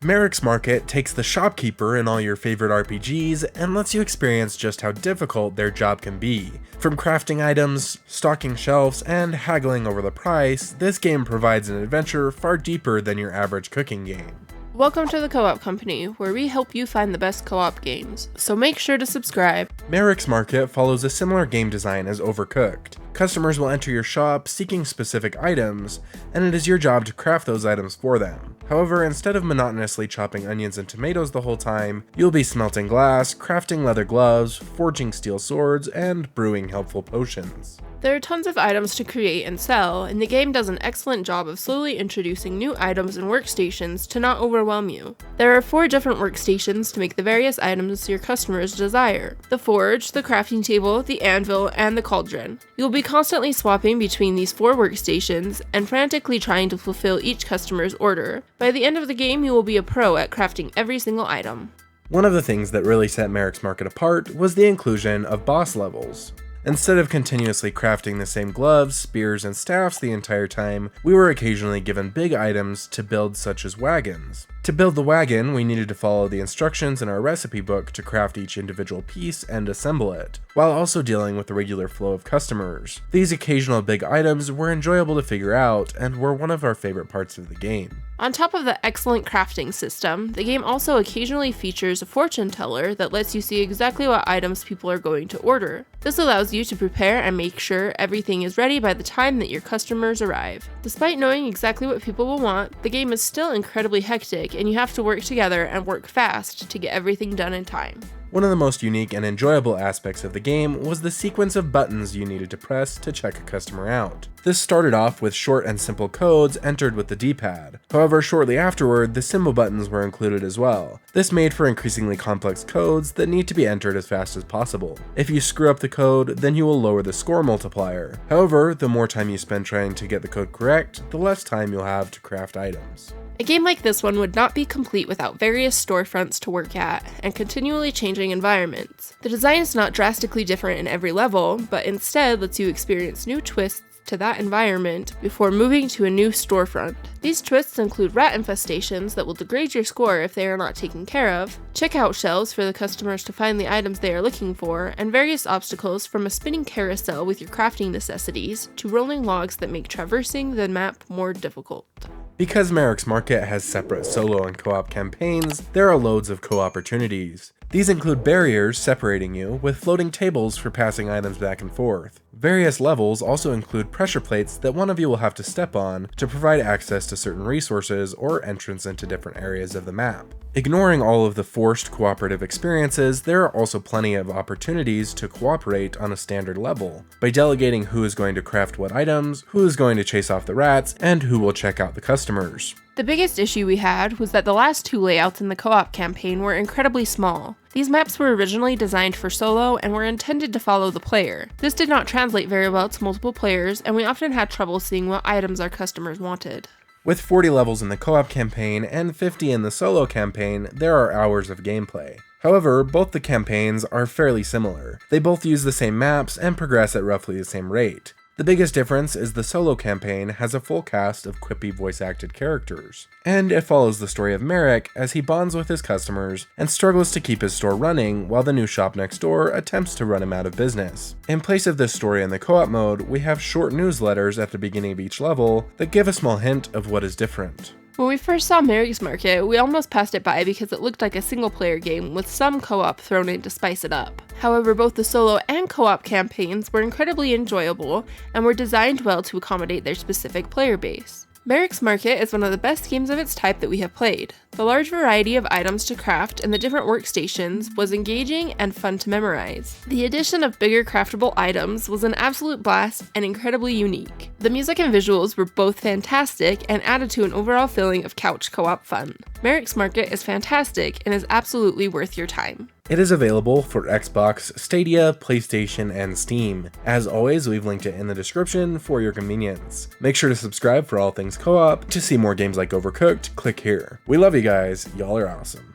Mereks Market takes the shopkeeper in all your favorite RPGs and lets you experience just how difficult their job can be. From crafting items, stocking shelves, and haggling over the price, this game provides an adventure far deeper than your average cooking game. Welcome to the Co-op Company, where we help you find the best co-op games, so make sure to subscribe. Mereks Market follows a similar game design as Overcooked. Customers will enter your shop seeking specific items, and it is your job to craft those items for them. However, instead of monotonously chopping onions and tomatoes the whole time, you'll be smelting glass, crafting leather gloves, forging steel swords, and brewing helpful potions. There are tons of items to create and sell, and the game does an excellent job of slowly introducing new items and workstations to not overwhelm you. There are 4 different workstations to make the various items your customers desire: the forge, the crafting table, the anvil, and the cauldron. You'll be constantly swapping between these 4 workstations and frantically trying to fulfill each customer's order. By the end of the game, you will be a pro at crafting every single item. One of the things that really set Mereks Market apart was the inclusion of boss levels. Instead of continuously crafting the same gloves, spears, and staffs the entire time, we were occasionally given big items to build, such as wagons. To build the wagon, we needed to follow the instructions in our recipe book to craft each individual piece and assemble it, while also dealing with the regular flow of customers. These occasional big items were enjoyable to figure out and were one of our favorite parts of the game. On top of the excellent crafting system, the game also occasionally features a fortune teller that lets you see exactly what items people are going to order. This allows you to prepare and make sure everything is ready by the time that your customers arrive. Despite knowing exactly what people will want, the game is still incredibly hectic and you have to work together and work fast to get everything done in time. One of the most unique and enjoyable aspects of the game was the sequence of buttons you needed to press to check a customer out. This started off with short and simple codes entered with the D-pad. However, shortly afterward, the symbol buttons were included as well. This made for increasingly complex codes that need to be entered as fast as possible. If you screw up the code, then you will lower the score multiplier. However, the more time you spend trying to get the code correct, the less time you'll have to craft items. A game like this one would not be complete without various storefronts to work at, and continually changing environments. The design is not drastically different in every level, but instead lets you experience new twists to that environment before moving to a new storefront. These twists include rat infestations that will degrade your score if they are not taken care of, checkout shelves for the customers to find the items they are looking for, and various obstacles from a spinning carousel with your crafting necessities to rolling logs that make traversing the map more difficult. Because Mereks Market has separate solo and co-op campaigns, there are loads of co-opportunities. These include barriers separating you, with floating tables for passing items back and forth. Various levels also include pressure plates that one of you will have to step on to provide access to certain resources or entrance into different areas of the map. Ignoring all of the forced cooperative experiences, there are also plenty of opportunities to cooperate on a standard level, by delegating who is going to craft what items, who is going to chase off the rats, and who will check out the customers. The biggest issue we had was that the last 2 layouts in the co-op campaign were incredibly small. These maps were originally designed for solo and were intended to follow the player. This did not translate very well to multiple players, and we often had trouble seeing what items our customers wanted. With 40 levels in the co-op campaign and 50 in the solo campaign, there are hours of gameplay. However, both the campaigns are fairly similar. They both use the same maps and progress at roughly the same rate. The biggest difference is the solo campaign has a full cast of quippy voice-acted characters, and it follows the story of Marek as he bonds with his customers and struggles to keep his store running while the new shop next door attempts to run him out of business. In place of this story in the co-op mode, we have short newsletters at the beginning of each level that give a small hint of what is different. When we first saw Merrick's Market, we almost passed it by because it looked like a single-player game with some co-op thrown in to spice it up. However, both the solo and co-op campaigns were incredibly enjoyable and were designed well to accommodate their specific player base. Merrick's Market is one of the best games of its type that we have played. The large variety of items to craft and the different workstations was engaging and fun to memorize. The addition of bigger craftable items was an absolute blast and incredibly unique. The music and visuals were both fantastic and added to an overall feeling of couch co-op fun. Merrick's Market is fantastic and is absolutely worth your time. It is available for Xbox, Stadia, PlayStation, and Steam. As always, we've linked it in the description for your convenience. Make sure to subscribe for all things co-op. To see more games like Overcooked, click here. We love you guys, y'all are awesome.